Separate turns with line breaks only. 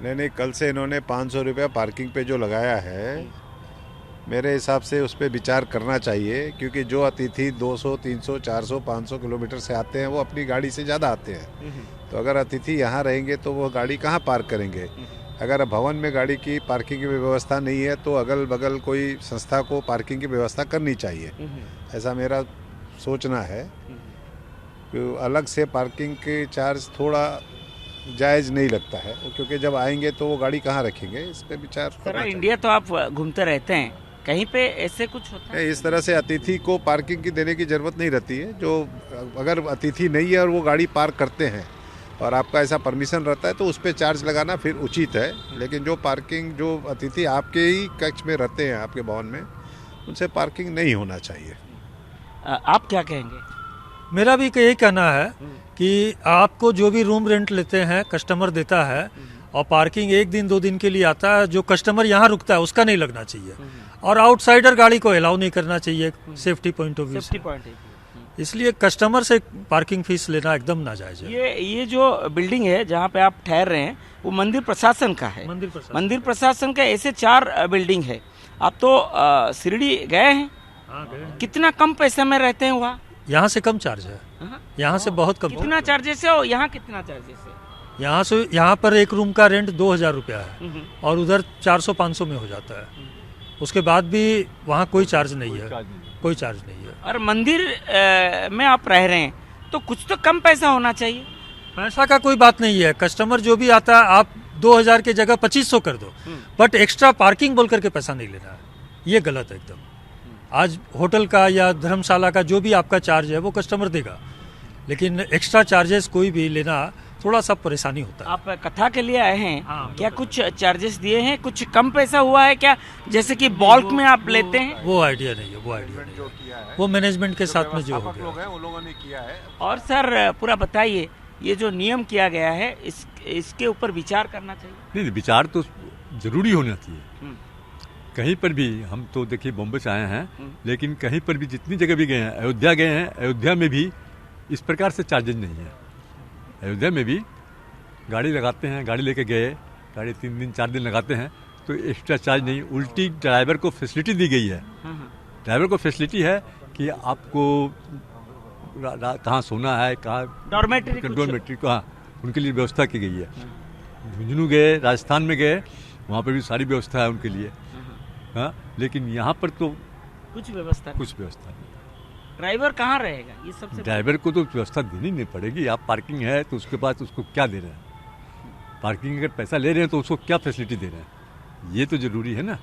नहीं नहीं, कल से इन्होंने 500 रुपया पार्किंग पे जो लगाया है, मेरे हिसाब से उस पर विचार करना चाहिए, क्योंकि जो अतिथि 200, 300, 400, 500 किलोमीटर से आते हैं वो अपनी गाड़ी से ज़्यादा आते हैं। तो अगर अतिथि यहाँ रहेंगे तो वो गाड़ी कहाँ पार्क करेंगे? अगर भवन में गाड़ी की पार्किंग की व्यवस्था नहीं है तो अगल बगल कोई संस्था को पार्किंग की व्यवस्था करनी चाहिए, ऐसा मेरा सोचना है। तो अलग से पार्किंग के चार्ज थोड़ा जायज़ नहीं लगता है, क्योंकि जब आएंगे तो वो गाड़ी कहाँ रखेंगे, इस पे विचार
सर
करना चाहिए।
इंडिया तो आप घूमते रहते हैं, कहीं पे ऐसे कुछ होता है?
इस तरह से अतिथि को पार्किंग की देने की ज़रूरत नहीं रहती है। जो अगर अतिथि नहीं है और वो गाड़ी पार्क करते हैं और आपका ऐसा परमिशन रहता है तो उस पर चार्ज लगाना फिर उचित है। लेकिन जो पार्किंग, जो अतिथि आपके ही कक्ष में रहते हैं, आपके भवन में, उनसे पार्किंग नहीं होना चाहिए।
आप क्या कहेंगे?
मेरा भी यही कहना है कि आपको जो भी रूम रेंट लेते हैं कस्टमर देता है, और पार्किंग 1 दिन 2 दिन के लिए आता है, जो कस्टमर यहाँ रुकता है उसका नहीं लगना चाहिए, और आउटसाइडर गाड़ी को अलाउ नहीं करना चाहिए safety point of view
safety
से।
पॉइंट है।
इसलिए कस्टमर से पार्किंग फीस लेना एकदम नाजायज है।
ये जो बिल्डिंग है जहाँ पे आप ठहर रहे हैं वो मंदिर प्रशासन का है। मंदिर प्रशासन का ऐसे 4 बिल्डिंग है। आप तो शिरडी गए हैं?
हाँ, गए हैं।
कितना कम पैसे में रहते हैं वहाँ?
यहाँ से कम चार्ज है, यहाँ से बहुत कम।
कितना चार्जेस है और यहाँ कितना चार्जेस है?
यहाँ पर एक रूम का रेंट 2000 रुपया है और उधर 400-500 में हो जाता है। उसके बाद भी वहाँ कोई चार्ज नहीं है, कोई चार्ज नहीं है।
और मंदिर में आप रह रहे हैं तो कुछ तो कम पैसा होना चाहिए।
पैसा का कोई बात नहीं है, कस्टमर जो भी आता है आप 2000 की जगह 2500 कर दो, बट एक्स्ट्रा पार्किंग बोल करके पैसा नहीं लेना है, ये गलत है एकदम। आज होटल का या धर्मशाला का जो भी आपका चार्ज है वो कस्टमर देगा, लेकिन एक्स्ट्रा चार्जेस कोई भी लेना थोड़ा सा परेशानी होता है।
आप कथा के लिए आए हैं,
हाँ,
क्या कुछ चार्जेस दिए हैं? कुछ कम पैसा हुआ है क्या, जैसे कि बल्क में आप लेते हैं?
वो आइडिया नहीं है, वो आइडिया नहीं है, वो मैनेजमेंट के साथ में जो हो
लोग
गया।
हैं उन लोगों ने किया है।
और सर पूरा बताइए, ये जो नियम किया गया है इसके ऊपर विचार करना चाहिए।
नहीं, विचार तो जरूरी होना चाहिए। कहीं पर भी, हम तो देखिए बॉम्बे से आए हैं, लेकिन कहीं पर भी जितनी जगह भी गए हैं, अयोध्या गए हैं, अयोध्या में भी इस प्रकार से चार्जेज नहीं है। अयोध्या में भी गाड़ी लगाते हैं, गाड़ी लेके गए, गाड़ी 3 दिन 4 दिन लगाते हैं तो एक्स्ट्रा चार्ज नहीं, उल्टी ड्राइवर को फैसिलिटी दी गई है। ड्राइवर को फैसिलिटी है कि आपको कहाँ सोना है, कहाँ डॉर्मेट्री को, हाँ, उनके लिए व्यवस्था की गई है। झुंझुनू गए, राजस्थान में गए, वहाँ पर भी सारी व्यवस्था है उनके लिए। हाँ, लेकिन यहाँ पर तो
कुछ व्यवस्था नहीं। ड्राइवर कहाँ रहेगा? ये सबसे
ड्राइवर को तो व्यवस्था देनी नहीं पड़ेगी। आप पार्किंग है तो उसके बाद उसको क्या दे रहे हैं? पार्किंग अगर पैसा ले रहे हैं तो उसको क्या फैसिलिटी दे रहे हैं? ये तो जरूरी है ना।